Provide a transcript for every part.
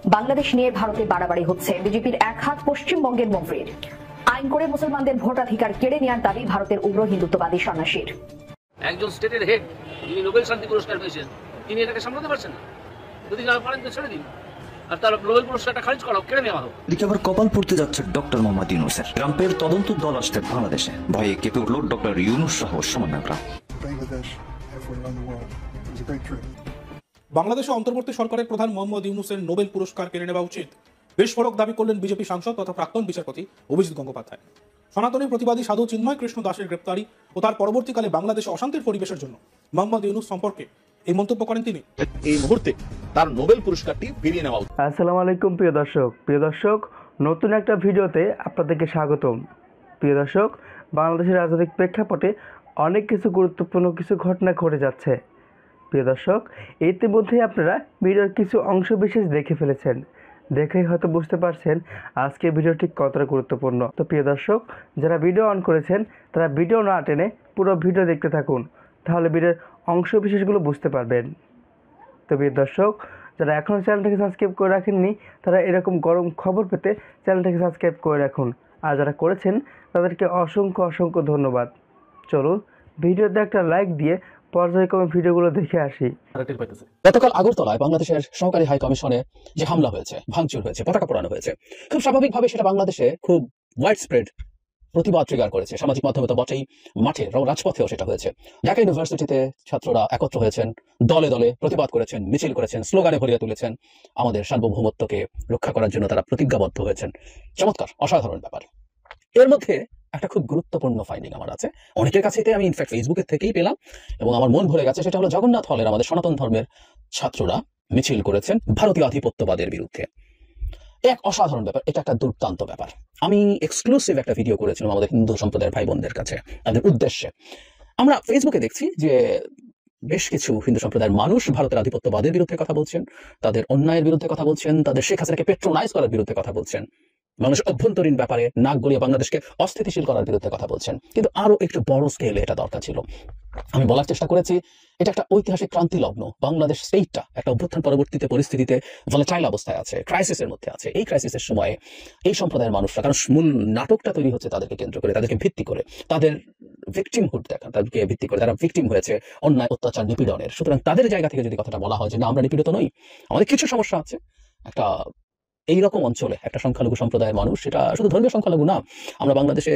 বাংলাদেশ নিয়ে ভারতে বাড়াবাড়ি হচ্ছে। বিজেপির এক হাত পশ্চিমবঙ্গের মন্ত্রীর। আইন করে মুসলমানদের ভোটাধিকার কেড়ে নেওয়ার দাবি ভারতের উগ্র হিন্দুত্ববাদী সন্ন্যাসীর। একজন স্টেটের হেড, যিনি নোবেল শান্তি পুরস্কার পেয়েছেন, তিনি এটাকে সামলাতে পারছেন না। যদি না পারেন তো ছেড়ে দিন, আর তার নোবেল পুরস্কারটা খারিজ করা হোক, কেড়ে নেওয়া হোক। এদিকে আবার কপাল পড়তে যাচ্ছে ডক্টর মোহাম্মদ ইউনূসের। ট্রাম্পের তদন্ত দল আসছে বাংলাদেশে। ভয়ে কেঁপে উঠল ডক্টর ইউনূস সহ সমন্বয়করা। বাংলাদেশে অন্তর্বর্তী সরকারের প্রধান মোহাম্মদ ইউনূসের নোবেল পুরস্কার কেড়ে নেওয়া উচিত, বিস্ফোরক দাবি করলেন বিজেপি সাংসদ তথা প্রাক্তন বিচারপতি অভিজিৎ গঙ্গোপাধ্যায়। সনাতনী প্রতিবাদী সাধু চিন্ময় কৃষ্ণ দাসের গ্রেপ্তারি ও তার পরবর্তীকালে বাংলাদেশে অশান্তির পরিবেশের জন্য মোহাম্মদ ইউনূস সম্পর্কে এই মন্তব্য করেন তিনি। এই মুহূর্তে তার নোবেল পুরস্কারটি ফিরিয়ে নেওয়া। আসসালামু আলাইকুম প্রিয় দর্শক, নতুন একটা ভিডিওতে আপনাদেরকে স্বাগতম। প্রিয় দর্শক, বাংলাদেশের রাজনৈতিক প্রেক্ষাপটে অনেক কিছু গুরুত্বপূর্ণ কিছু ঘটনা ঘটে যাচ্ছে। প্রিয় দর্শক, ইতিমধ্যেই আপনারা ভিডিওর কিছু অংশ বিশেষ দেখে ফেলেছেন। দেখেই হয়তো বুঝতে পারছেন আজকের ভিডিওটি কতটা গুরুত্বপূর্ণ। তো প্রিয় দর্শক, যারা ভিডিও অন করেছেন তারা ভিডিও না টেনে পুরো ভিডিও দেখতে থাকুন, তাহলে ভিডিওর অংশ বিশেষগুলো বুঝতে পারবেন। তো প্রিয় দর্শক, যারা এখনও চ্যানেলটাকে সাবস্ক্রাইব করে রাখেননি তারা এরকম গরম খবর পেতে চ্যানেলটাকে সাবস্ক্রাইব করে রাখুন, আর যারা করেছেন তাদেরকে অসংখ্য ধন্যবাদ। চলুন ভিডিওতে একটা লাইক দিয়ে পর্যায়ক্রমে ভিডিওগুলো দেখে আসি। গতকাল আগরতলায় বাংলাদেশের সহকারী হাই কমিশনে যে হামলা হয়েছে, ভাঙচুর হয়েছে, পতাকা পোড়ানো হয়েছে, খুব স্বাভাবিকভাবে সেটা বাংলাদেশে খুব ওয়াইড স্প্রেড প্রতিবাদ ট্রিগার করেছে। সামাজিক মাধ্যমে তো বটেই, মাঠে রাজপথেও সেটা হয়েছে। ঢাকা ইউনিভার্সিটিতে ছাত্ররা একত্র হয়েছেন, দলে দলে প্রতিবাদ করেছেন, মিছিল করেছেন, স্লোগানে ভরিয়ে তুলেছেন। আমাদের সার্বভৌমত্বকে রক্ষা করার জন্য তারা প্রতিজ্ঞাবদ্ধ হয়েছেন। চমৎকার, অসাধারণ ব্যাপার। এর মধ্যে একটা খুব গুরুত্বপূর্ণ ফাইন্ডিং আমার আছে, অনেকের কাছে আমি ইনফ্যাক্ট ফেসবুকের থেকেই পেলাম এবং আমার মন ভরে গেছে। সেটা হলো জগন্নাথ হলের আমাদের সনাতন ধর্মের ছাত্ররা মিছিল করেছেন ভারতীয় আধিপত্যবাদের বিরুদ্ধে। এক অসাধারণ ব্যাপার, এটা একটা দুর্দান্ত ব্যাপার। আমি এক্সক্লুসিভ একটা ভিডিও করেছিলাম আমাদের হিন্দু সম্প্রদায়ের ভাই বোনদের কাছে, তাদের উদ্দেশ্যে। আমরা ফেসবুকে দেখছি যে বেশ কিছু হিন্দু সম্প্রদায়ের মানুষ ভারতের আধিপত্যবাদের বিরুদ্ধে কথা বলছেন, তাদের অন্যায়ের বিরুদ্ধে কথা বলছেন, তাদের শেখ হাসিনাকে পেট্রোনাইজ করার বিরুদ্ধে কথা বলছেন, বাংলাদেশের অভ্যন্তরীণ ব্যাপারে নাক গলিয়ে বাংলাদেশকে অস্থিতিশীল করার বিরুদ্ধে কথা বলছেন। কিন্তু আরো একটু বড় স্কেলে এটা দরকার ছিল। আমি বলার চেষ্টা করেছি এটা একটা ঐতিহাসিক ক্রান্তি লগ্ন। বাংলাদেশ স্টেটটা একটা অভ্যুত্থান পরবর্তীতে পরিস্থিতিতে ভলাটাইল অবস্থায় আছে, ক্রাইসিসের মধ্যে আছে। এই ক্রাইসিসের সময়ে এই সম্প্রদায়ের মানুষরা, কারণ মূল নাটকটা তৈরি হচ্ছে তাদেরকে কেন্দ্র করে, তাদেরকে ভিত্তি করে, তাদের ভিকটিমহুড দেখা, তাদেরকে ভিত্তি করে তারা ভিকটিম হয়েছে অন্যায়, অত্যাচার, নিপীড়নের। সুতরাং তাদের জায়গা থেকে যদি কথাটা বলা হয় যে না, আমরা নিপীড়িত নই, আমাদের কিছু সমস্যা আছে, একটা এইরকম অঞ্চলে একটা সংখ্যালঘু সম্প্রদায়ের মানুষ, সেটা শুধু ধর্মীয় সংখ্যালঘু না, আমরা বাংলাদেশে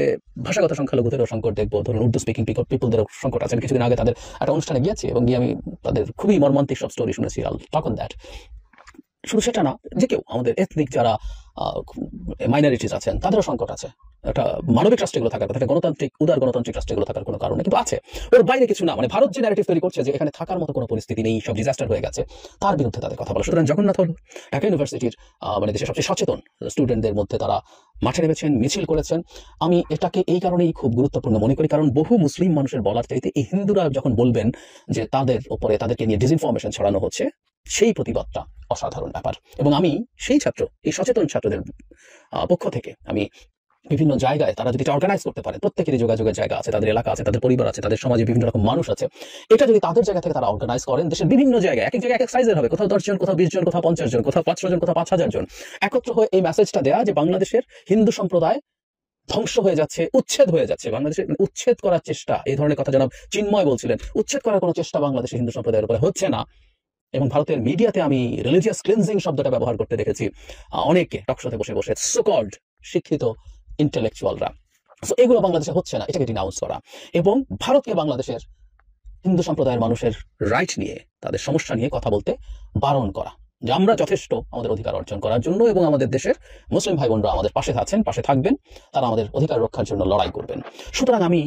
ভাষাগত সংখ্যালঘুদেরও সংকট দেখবো। ধরুন উর্দু স্পিকিং পিপলদেরও সংকট আছে। কিছুদিন আগে তাদের একটা অনুষ্ঠানে গিয়েছি এবং গিয়ে আমি তাদের খুবই মর্মান্তিক সব স্টোরি শুনেছি। টক অন দ্যাট। শুধু সেটা না, যে কেউ আমাদের এথনিক যারা মাইনরিটিস আছেন তাদেরও সংকট আছে। একটা মানবিক রাষ্ট্রগুলো থাকার কথা, গণতান্ত্রিক উদার গণতান্ত্রিক রাষ্ট্রগুলো থাকার কোনো কারণে কিন্তু আছে, ওর বাইরে কিছু না। মানে ভারত যে ন্যারেটিভ তৈরি করছে যে এখানে থাকার মতো কোনো পরিস্থিতি নেই, সব ডিজাস্টার হয়ে গেছে, তার বিরুদ্ধে তাদের কথা বলা। সুতরাং জগন্নাথ হল ঢাকা ইউনিভার্সিটির মানে দেশের সবচেয়ে সচেতন স্টুডেন্টদের মধ্যে তারা মাঠে নেমেছেন, মিছিল করেছেন। আমি এটাকে এই কারণেই খুব গুরুত্বপূর্ণ মনে করি, কারণ বহু মুসলিম মানুষের বলার চাইতে এই হিন্দুরা যখন বলবেন যে তাদের ওপরে তাদেরকে নিয়ে ডিসইনফরমেশন ছড়ানো হচ্ছে, সেই প্রতিবাদটা অসাধারণ ব্যাপার। এবং আমি সেই ছাত্র, এই সচেতন ছাত্রদের পক্ষ থেকে আমি বিভিন্ন জায়গায় তারা যদি এটা অর্গানাইজ করতে পারে, প্রত্যেকেরই যোগাযোগের জায়গা আছে, তাদের এলাকা আছে, তাদের পরিবার আছে, তাদের সমাজে বিভিন্ন রকম মানুষ আছে, এটা যদি তাদের জায়গা থেকে তারা অর্গানাইজ করেন, দেশের বিভিন্ন জায়গায় এক এক জায়গায় এক এক সাইজের হবে, কোথাও 10 জন, কোথাও 20 জন, কোথাও 50 জন, কোথাও 500 জন, কোথাও 5000 জন, একত্র হয়ে এই মেসেজটা দেয়া যে বাংলাদেশের হিন্দু সম্প্রদায় ধ্বংস হয়ে যাচ্ছে, উচ্ছেদ হয়ে যাচ্ছে, বাংলাদেশের উচ্ছেদ করার চেষ্টা, এই ধরনের কথা জনাব চিন্ময় বলছিলেন, উচ্ছেদ করার কোনো চেষ্টা বাংলাদেশের হিন্দু সম্প্রদায়ের উপরে হচ্ছে না। এবং ভারতের মিডিয়াতে আমি রিলিজিয়াস ক্লিনজিং শব্দটা ব্যবহার করতে দেখেছি অনেকে টকশোতে বসে বসে, সোকল্ড শিক্ষিত ইন্টেলেকচুয়ালরা। সো এগুলো বাংলাদেশে হচ্ছে না, এটাকে ডিনাউন্স করা এবং ভারতকে বাংলাদেশের হিন্দু সম্প্রদায়ের মানুষের রাইট নিয়ে, তাদের সমস্যা নিয়ে কথা বলতে বারণ করা, যে আমরা যথেষ্ট আমাদের অধিকার অর্জন করার জন্য এবং আমাদের দেশের মুসলিম ভাই বোনরা আমাদের পাশে আছেন, পাশে থাকবেন, তারা আমাদের অধিকার রক্ষার জন্য লড়াই করবেন। সুতরাং আমি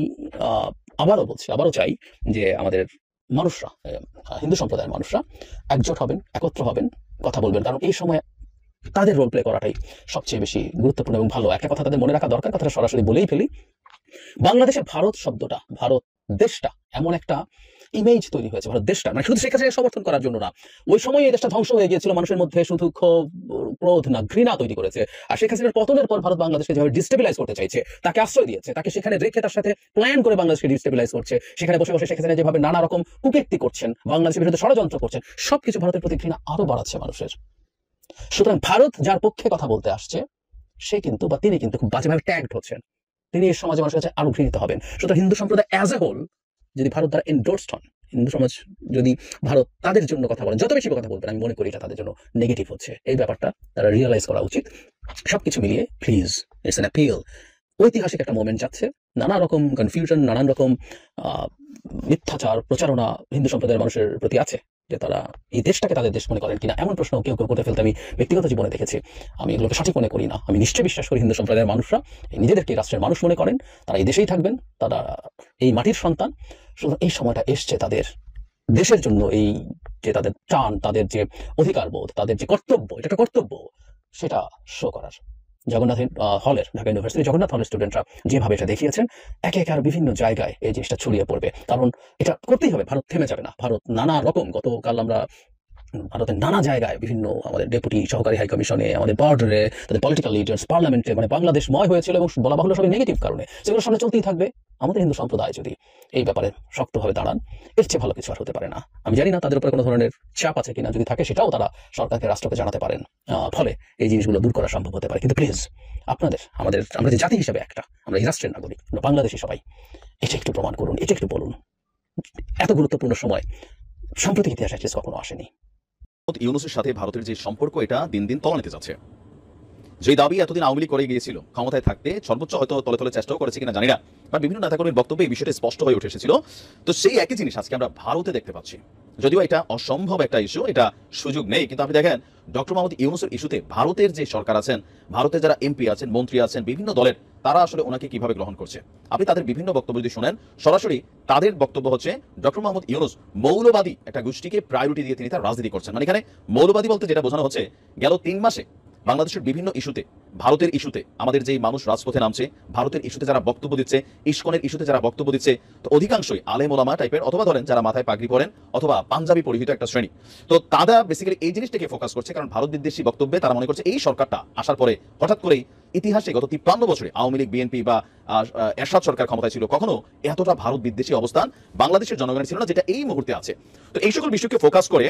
আবারও বলছি, আবারও চাই যে আমাদের মানুষরা, হিন্দু সম্প্রদায়ের মানুষরা একজোট হবেন, একত্র হবেন, কথা বলবেন, কারণ এই সময় তাদের রোল প্লে করাটাই সবচেয়ে বেশি গুরুত্বপূর্ণ এবং ভালো। একটা কথা তাদের মনে রাখা দরকার, কথাটা সরাসরি বলেই ফেলি। বাংলাদেশে ভারত শব্দটা, ভারত দেশটা এমন একটা ইমেজ তৈরি হয়েছে, ভারত দেশটা মানে শুধু শেখ হাসিনাকে সমর্থন করার জন্য না, ওই সময় এই দেশটা ধ্বংস হয়ে গিয়েছিল, মানুষের মধ্যে শুধু ক্ষোভ, ক্রোধ না, ঘৃণা তৈরি করেছে। আর শেখ হাসিনার পতনের পর ভারত বাংলাদেশকে যেভাবে ডিস্টেবিলাইজ করতে চাইছে, তাকে আশ্রয় দিয়েছে, তাকে সেখানে রেখে তার সাথে প্ল্যান করে বাংলাদেশকে ডিস্টেবিলাইজ করছে, সেখানে বসে বসে শেখ হাসিনা যেভাবে নানা রকম কুকীর্তি করছেন, বাংলাদেশের বিরুদ্ধে ষড়যন্ত্র করছেন, সবকিছু ভারতের প্রতি ঘৃণা আরো বাড়াচ্ছে মানুষের। সুতরাং ভারত যার পক্ষে কথা বলতে আসছে সে কিন্তু বা তিনি কিন্তু খুব বাজেভাবে ট্যাগড হচ্ছেন, তিনি এই সমাজে মানুষের কাছে আরো ঘৃণিত হবেন। সুতরাং হিন্দু সম্প্রদায় অ্যাজ এ হোল যদি ভারত দ্বারা এন্ডোর্সড হন, হিন্দু সমাজ যদি ভারত তাদের জন্য কথা বলেন, যত বেশি কথা বলবেন আমি মনে করি এটা তাদের জন্য নেগেটিভ হচ্ছে। এই ব্যাপারটা তারা রিয়েলাইজ করা উচিত। সবকিছু মিলিয়ে প্লিজ, ইটস অ্যান অ্যাপিল। ঐতিহাসিক একটা মোমেন্ট যাচ্ছে, নানা রকম কনফিউশন, নানান রকম মিথ্যাচার প্রচারণা হিন্দু সম্প্রদায়ের মানুষের প্রতি আছে যে তারা এই দেশটাকে তাদের দেশ মনে করেন কিনা, এমন প্রশ্ন কেউ কেউ করে ফেলতে আমি ব্যক্তিগত জীবনে দেখেছি। আমি এগুলোকে সঠিক মনে করি না। আমি নিশ্চয়ই বিশ্বাস করি হিন্দু সম্প্রদায়ের মানুষরা নিজেদেরকে রাষ্ট্রের মানুষ মনে করেন, তারা এই দেশেই থাকবেন, তারা এই মাটির সন্তান। সুতরাং এই সময়টা এসছে তাদের দেশের জন্য এই যে তাদের টান, তাদের যে অধিকার বোধ, তাদের যে কর্তব্য, এটা একটা কর্তব্য, সেটা শো করার। জগন্নাথ হলের, ঢাকা ইউনিভার্সিটি জগন্নাথ হলের স্টুডেন্টরা যেভাবে এটা দেখিয়েছেন, একে একে আর বিভিন্ন জায়গায় এই জিনিসটা ছড়িয়ে পড়বে। কারণ এটা করতেই হবে, ভারত থেমে যাবে না। ভারত নানা রকম, গতকাল আমরা ভারতের নানা জায়গায় বিভিন্ন আমাদের ডেপুটি সহকারী হাই কমিশনে, আমাদের বর্ডারে, তাদের পলিটিক্যাল লিডার্স, পার্লামেন্টে, মানে বাংলাদেশময় হয়েছিল এবং বলা বাহুল্য সবই নেগেটিভ কারণে, সেগুলো সামনে চলতেই থাকবে। আমাদের হিন্দু সম্প্রদায় যদি এই ব্যাপারে শক্তভাবে দাঁড়ান, এর চেয়ে ভালো কিছু আর হতে পারে না। আমি জানি না তাদের উপরে কোনো ধরনের চাপ আছে কিনা, যদি থাকে সেটাও তারা সরকারকে, রাষ্ট্রকে জানাতে পারেন, ফলে এই জিনিসগুলো দূর করা সম্ভব হতে পারে। কিন্তু প্লিজ আপনাদের, আমরা যে জাতি হিসেবে একটা, আমরা এই রাষ্ট্রের নাগরিক, আমরা বাংলাদেশি সবাই, এটা একটু প্রমাণ করুন, এটা একটু বলুন। এত গুরুত্বপূর্ণ সময় সাম্প্রতিক ইতিহাসে কখনো আসেনি। ইউনূসের সাথে ভারতের যে সম্পর্ক, এটা দিন দিন তলানিতে যাচ্ছে। যে দাবি এতদিন আওয়ামী লীগ করে গিয়েছিল ক্ষমতায় থাকতে, সর্বোচ্চ হয়তো তলে তলে চেষ্টাও করেছে কিনা জানি না, বা বিভিন্ন নেতাকর্মীর বক্তব্যে এই বিষয়টা স্পষ্ট হয়ে উঠে এসেছিল। তো সেই একই জিনিস আজকে আমরা ভারতে দেখতে পাচ্ছি। যদিও এটা অসম্ভব একটা ইস্যু, এটা সুযোগ নেই, কিন্তু আপনি দেখেন ডক্টর মোহাম্মদ ইউনূসের ইস্যুতে ভারতের যে সরকার আছেন, ভারতের যারা এমপি আছেন, মন্ত্রী আছেন, বিভিন্ন দলের, তারা আসলে ওনাকে কিভাবে গ্রহণ করছে। আপনি তাদের বিভিন্ন বক্তব্য যদি শুনেন, সরাসরি তাদের বক্তব্য হচ্ছে ডক্টর মোহাম্মদ ইউনূস মৌলবাদী একটা গোষ্ঠীকে প্রায়োরিটি দিয়ে তিনি তার রাজনীতি করছেন। মানে এখানে মৌলবাদী বলতে যেটা বোঝানো হচ্ছে, গেল 3 মাসে বাংলাদেশের বিভিন্ন ইস্যুতে, ভারতের ইস্যুতে আমাদের যেই মানুষ রাজপথে নামছে, ভারতের ইস্যুতে যারা বক্তব্য দিচ্ছে, ইস্কনের ইস্যুতে যারা বক্তব্য দিচ্ছে, তো অধিকাংশই আলেম ওলামা টাইপের, অথবা ধরেন যারা মাথায় পাগড়ি পরেন অথবা পাঞ্জাবি পরিহিত একটা শ্রেণী। তো তারা বেসিক্যালি এই জিনিসটাকে ফোকাস করছে, কারণ ভারত বিদ্বেষী বক্তব্যে তারা মনে করছে এই সরকারটা আসার পরে হঠাৎ করেই ইতিহাসে গত 53 বছরে আওয়ামী লীগ, বিএনপি বা এরশাদ সরকার ক্ষমতায় ছিল, কখনো এতটা ভারত বিদ্বেষী অবস্থান বাংলাদেশের জনগণের ছিল না, যেটা এই মুহূর্তে আছে। তো এই সকল বিষয়কে ফোকাস করে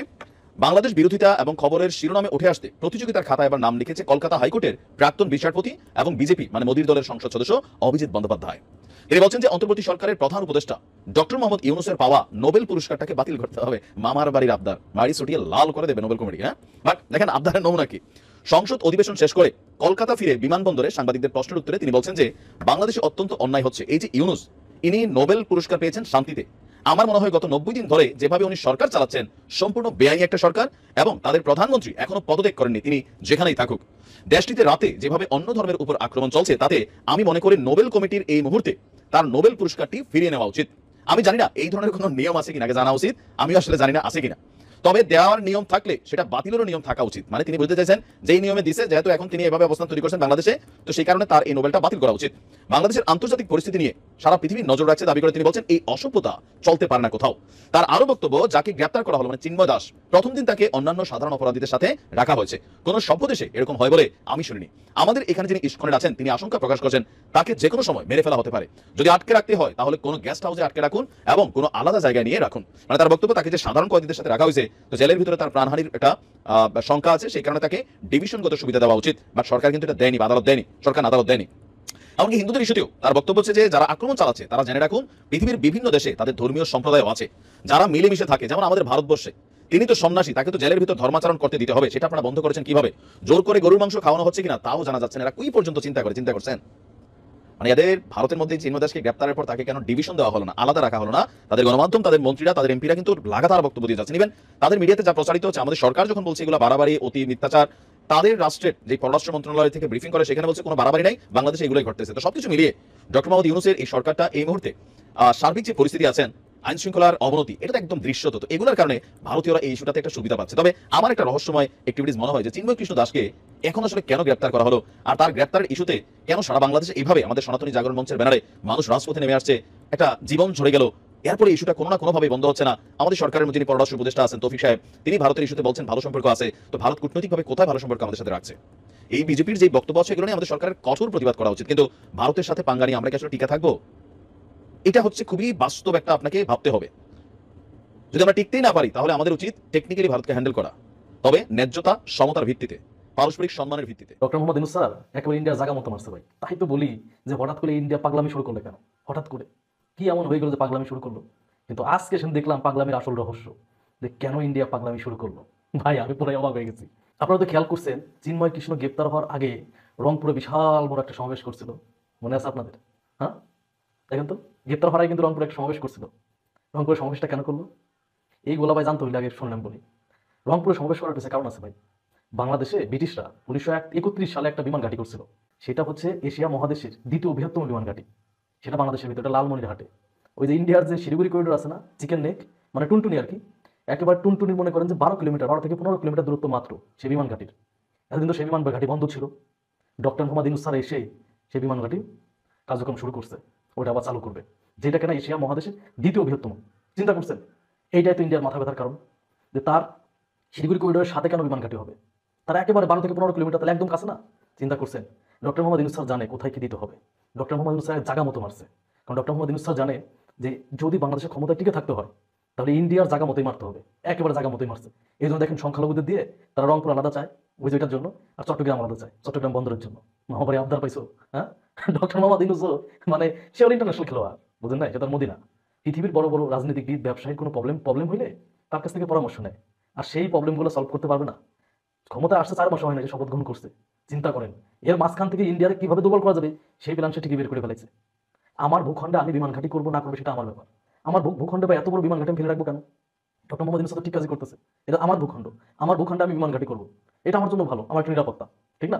বাংলাদেশ বিরোধিতা এবং খবরের শিরোনামে উঠে আসতে প্রতিযোগিতার খাতায় এবার নাম লিখেছে কলকাতা হাইকোর্টের প্রাক্তন বিচারপতি এবং বিজেপি মানে মোদীর দলের সংসদ সদস্য অভিজিৎ বন্দ্যোপাধ্যায়। তিনি বলছেন যে অন্তর্বর্তী সরকারের প্রধান উপদেষ্টা ডক্টর মোহাম্মদ ইউনূসের পাওয়া নোবেল পুরস্কারটাকে বাতিল করতে হবে। মামার বাড়ির আবদার, বাড়ি ছুটিয়ে লাল করে দেবে নোবেল কমিটি। হ্যাঁ, বাট দেখেন আবদারের নমুনা কি। সংসদ অধিবেশন শেষ করে কলকাতা ফিরে বিমানবন্দরে সাংবাদিকদের প্রশ্নের উত্তরে তিনি বলছেন যে বাংলাদেশে অত্যন্ত অন্যায় হচ্ছে, এই যে ইউনূস ইনি নোবেল পুরস্কার পেয়েছেন শান্তিতে। আমার মনে হয় গত 90 দিন ধরে যেভাবে উনি সরকার চালাচ্ছেন, সম্পূর্ণ বেআইনি একটা সরকার, এবং তাদের প্রধানমন্ত্রী এখনো পদত্যাগ করেননি, তিনি যেখানেই থাকুক। দেশটিতে রাতে যেভাবে অন্য ধর্মের উপর আক্রমণ চলছে, তাতে আমি মনে করি নোবেল কমিটির এই মুহূর্তে তার নোবেল পুরস্কারটি ফিরিয়ে নেওয়া উচিত। আমি জানি না এই ধরনের কোনো নিয়ম আছে কিনা, জানা উচিত, আমি আসলে জানি না আছে কিনা। তবে দেওয়ার নিয়ম থাকলে সেটা বাতিলেরও নিয়ম থাকা উচিত। মানে তিনি বলতে চাইছেন যে এই নিয়মে দিছে, যেহেতু এখন তিনি এভাবে অবস্থান তৈরি করছেন বাংলাদেশে, তো সেই কারণে তার এই নোবেলটা বাতিল করা উচিত। বাংলাদেশের আন্তর্জাতিক পরিস্থিতি নিয়ে সারা পৃথিবীর নজর রাখছে দাবি করে তিনি বলছেন এই অসভ্যতা চলতে পারে না কোথাও। তার আরো বক্তব্য, যাকে গ্রেপ্তার করা হলো মানে চিন্ময় দাস, প্রথম দিন তাকে অন্যান্য সাধারণ অপরাধীদের সাথে রাখা হয়েছে। কোন সভ্য দেশে এরকম হয় বলে আমি শুনিনি। আমাদের এখানে যিনি ইস্কনের আছেন তিনি আশঙ্কা প্রকাশ করছেন তাকে যে কোনো সময় মেরে ফেলা হতে পারে। যদি আটকে রাখতে হয় তাহলে কোনো গেস্ট হাউসে আটকে রাখুন এবং কোনো আলাদা জায়গায় নিয়ে রাখুন। মানে তার বক্তব্য, তাকে যে সাধারণ কয়েদিদের সাথে রাখা হয়েছে, তো জেলের ভিতরে তার প্রাণহানির একটা শঙ্কা আছে, সেই কারণে তাকে ডিভিশনগত সুবিধা দেওয়া উচিত। বাট সরকার কিন্তু এটা দেয়নি, আদালত দেয়নি, সরকার আদালত দেয়নি। এমনকি হিন্দুদের ইস্যুতেও তার বক্তব্য হচ্ছে যে যারা আক্রমণ চালাচ্ছে তারা জেনে রাখুন পৃথিবীর বিভিন্ন দেশে তাদের ধর্মীয় সম্প্রদায় আছে যারা মিলেমিশে থাকে, যেমন আমাদের ভারতবর্ষে। তিনি তো সন্ন্যাসী, তাকে তো জেলের ভিতর ধর্মাচরণ করতে দিতে হবে, সেটা আপনারা বন্ধ করেছেন কিভাবে? জোর করে গরুর মাংস খাওয়ানো হচ্ছে কিনা তাও জানা যাচ্ছে না। এরা কি পর্যন্ত চিন্তা করছেন? মানে এদের ভারতের মধ্যে চিন্ময় দাসকে গ্রেপ্তারের পর তাকে কেন ডিভিশন দেওয়া হলো না, আলাদা রাখা হলো না? তাদের গণমাধ্যম, তাদের মন্ত্রীরা, তাদের এমপিরা কিন্তু লাগাতার বক্তব্য দিয়ে যাচ্ছেন। ইভেন তাদের মিডিয়াতে যা প্রচারিত হচ্ছে, আমাদের সরকার যখন বলছে এগুলো বাড়াবাড়ি, অতি মিথ্যাচার, তাদের রাষ্ট্রের যে পররাষ্ট্র মন্ত্রণালয় থেকে ব্রিফিং করে সেখানে বলছে কোনো বাড়াবাড়ি নাই, বাংলাদেশে এগুলোই ঘটতেছে। তো সবকিছু মিলিয়ে ডক্টর মোহাম্মদ ইউনূসের এই সরকারটা এই মুহূর্তে সার্বিক যে পরিস্থিতি আছেন, আইন শৃঙ্খলার অবনতি, এটা তো একদম দৃশ্যত। তো এগুলোর কারণে ভারতীয়রা এই ইস্যুটাতে একটা সুবিধা পাচ্ছে। তবে আমার একটা রহস্যময় অ্যাক্টিভিটিস মনে হয় যে চিন্ময় কৃষ্ণ দাসকে এখন আসলে কেন গ্রেপ্তার করা হলো, আর তার গ্রেপ্তারের ইস্যুতে কেন সারা বাংলাদেশে এইভাবে আমাদের সনাতনী জাগরণ মঞ্চের ব্যানারে মানুষ রাজপথে নেমে আসছে, একটা জীবন ঝরে গেল, এরপরে ইস্যুটা কোনো না কোনোভাবে বন্ধ হচ্ছে না। আমাদের সরকারের যিনি পররাষ্ট্র উপদেষ্টা আছেন তৌফিক সাহেব, তিনি ভারতের ইস্যুতে বলছেন ভালো সম্পর্ক আছে, তো ভারত কূটনৈতিকভাবে কোথায় ভালো সম্পর্ক আমাদের সাথে রাখছে? এই বিজেপির যে বক্তব্য আছে এগুলো নিয়ে আমাদের সরকারের কঠোর প্রতিবাদ করা উচিত। কিন্তু ভারতের সাথে পাঙ্গা নিয়ে আমরা কি আসলে টিকে থাকবো? এটা হচ্ছে খুবই বাস্তব একটা আপনাকে ভাবতে হবে। যদি আমরা টিকতেই না পারি তাহলে আমাদের উচিত টেকনিক্যালি ভারতকে হ্যান্ডেল করা, তবে ন্যায্যতা সমতার ভিত্তিতে। পারস্পরিক সম্মানের ভিত্তিতে। ডক্টর মোহাম্মদ ইউনূস স্যার একেবারে ইন্ডিয়ার জায়গা মতো মারছে ভাই। তাই তো বলি যে হঠাৎ করে ইন্ডিয়া পাগলামি শুরু করলো কেন? হঠাৎ করে কি এমন হয়ে গেল যে পাগলামি শুরু করলো? কিন্তু আজকে সেদিন দেখলাম পাগলামির আসল রহস্য, যে কেন ইন্ডিয়া পাগলামি শুরু করলো। ভাই আমি পুরাই অবাক হয়ে গেছি। আপনারা তো খেয়াল করছেন চিন্ময় কৃষ্ণ গ্রেপ্তার হওয়ার আগে রংপুরে বিশাল বড় একটা সমাবেশ করছিল, মনে আছে আপনাদের? হ্যাঁ দেখেন তো, গ্রেপ্তার হওয়ার আগে কিন্তু রংপুরে একটা সমাবেশ করছিল। রংপুরে সমাবেশটা কেন করলো? এইগুলা ভাই জানতে হইলে আগে শুনলাম বলি। রংপুরে সমাবেশ করার পিছনে কারণ আছে ভাই। বাংলাদেশে ব্রিটিশরা 1931 সালে একটা বিমান ঘাঁটি করছিল, সেটা হচ্ছে এশিয়া মহাদেশের দ্বিতীয় বৃহত্তম বিমান ঘাঁটি। সেটা বাংলাদেশের ভিতরে লালমনিরহাটে। ওই যে ইন্ডিয়ার যে শিলিগুড়ি করিডোর আছে না, চিকেন নেক মানে টুনটুনি আর কি, একেবারে টুনটুনির মনে করেন যে 12 থেকে 15 কিলোমিটার দূরত্ব মাত্র সেই বিমান ঘাটির। এতদিন তো সেই বিমান ঘাটি বন্ধ ছিল। ডক্টর মোহাম্মদ ইউনূস স্যার এসে সেই বিমান ঘাটি কার্যক্রম শুরু করছে, ওটা আবার চালু করবে, যেটা কিনা এশিয়া মহাদেশের দ্বিতীয় বৃহত্তম। চিন্তা করছেন, এইটাই তো ইন্ডিয়ার মাথা ব্যথার কারণ, যে তার শিলিগুড়ি করিডোরের সাথে কেন বিমান ঘাটি হবে? তারা একেবারে 12 থেকে 15 কিলোমিটার, তাহলে একদম কাছে না। চিন্তা করছেন, ডক্টর মোহাম্মদ ইউনূস স্যার জানে কোথায় কি দিতে হবে। ডক্টর মোহাম্মদ ইউনূস স্যার জায়গা মতো মারছে, কারণ ডক্টর মোহাম্মদ ইউনূস স্যার জানে যে যদি বাংলাদেশের ক্ষমতায় টিকে থাকতে হয় তাহলে ইন্ডিয়ার জায়গা মতোই মারতে হবে, একেবারে জায়গা মতোই মারছে। এই জন্য দেখেন সংখ্যালঘুদের দিয়ে তারা রংপুর আলাদা চায় ওই যেটার জন্য, আর চট্টগ্রাম আলাদা চায় চট্টগ্রাম বন্দরের জন্য। মহাবারী আবদার পাইছো, হ্যাঁ? ডক্টর মোহাম্মদ ইউনূস মানে সে ওর ইন্টারন্যাশনাল খেলোয়াড়, বুঝেন না? এটা তার মোদি না। পৃথিবীর বড় বড় রাজনীতিবিদ ব্যবসায়ীর কোনো প্রবলেম হইলে তার কাছ থেকে পরামর্শ নেয়, আর সেই প্রবলেমগুলো সলভ করতে পারবে না। ক্ষমতা আসছে 4 মাস হয় না, শপথ গ্রহণ করছে। চিন্তা করেন এর মাঝখান থেকে ইন্ডিয়াকে কিভাবে দুর্বল করা যাবে সেই প্ল্যান সে ঠিকই বের করে ফেলেছে। আমার ভূখণ্ডে আমি বিমান ঘাঁটি করবো না করবো সেটা আমার ব্যাপার। আমার ভূখণ্ডে বা এত বড় বিমান ঘাঁটি ফেলে রাখবো কেন? ডক্টর মোহাম্মদ ইউনূস ঠিক কাজই করতেছে। এটা আমার ভূখণ্ড, আমার ভূখণ্ডে আমি বিমান ঘাঁটি করবো, এটা আমার জন্য ভালো, আমার একটা নিরাপত্তা, ঠিক না?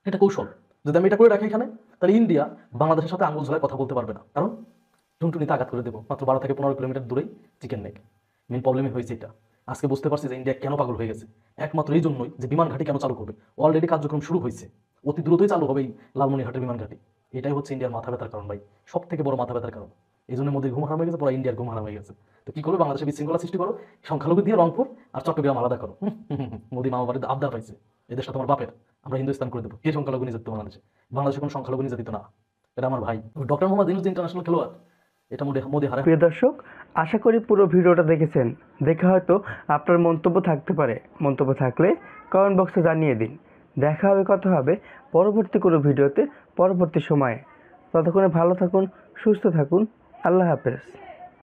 এটা কৌশল। যদি আমি এটা করে রাখি এখানে, তাহলে ইন্ডিয়া বাংলাদেশের সাথে আঙুল ঝোলায় কথা বলতে পারবে না, কারণ টুনটুনিতে আঘাত করে দেবো। মাত্র 12 থেকে 15 কিলোমিটার দূরেই চিকেন নেক। মেন প্রবলেমই হয়েছে এটা। আজকে বুঝতে পারছি যে ইন্ডিয়া কেন পাগল হয়ে গেছে, একমাত্র এই জন্যই যে বিমান ঘাঁটি কেন চালু করবে। অলরেডি কার্যক্রম শুরু হয়েছে, অতি দ্রুতই চালু হবে এই লালমনিরহাটের বিমান ঘাঁটি। এটাই হচ্ছে ইন্ডিয়ার মাথা ব্যথার কারণ ভাই, সব থেকে বড় মাথা ব্যথার কারণ। এই জন্য মোদির ঘুম হারাম হয়ে গেছে, পুরো ইন্ডিয়ার ঘুম হারাম হয়ে গেছে। তো কি করবে? বাংলাদেশে বিশৃঙ্খলা সৃষ্টি করো, সংখ্যালঘু দিয়ে রংপুর আর চট্টগ্রাম আলাদা করো। মোদি মামা বাড়িতে আবদার পাইছে, এদের সাথে আমার বাপের, আমরা হিন্দুস্তান করে দেবো। কে সংখ্যালঘু নির্যাতিত বাংলাদেশে কোনো সংখ্যালঘু নির্যাতিত না। এটা আমার ভাই ডক্টর মোহাম্মদ ইউনূস ইন্টারন্যাশনাল খেলোয়াড়, এটা মোদি হারা। প্রিয় দর্শক, আশা করি পুরো ভিডিওটা দেখেছেন। দেখে হয়তো আপনার মন্তব্য থাকতে পারে, মন্তব্য থাকলে কমেন্ট বক্সে জানিয়ে দিন। দেখা হবে, কথা হবে পরবর্তী কোনো ভিডিওতে পরবর্তী সময়ে। ততক্ষণে ভালো থাকুন, সুস্থ থাকুন, আল্লাহ হাফেজ।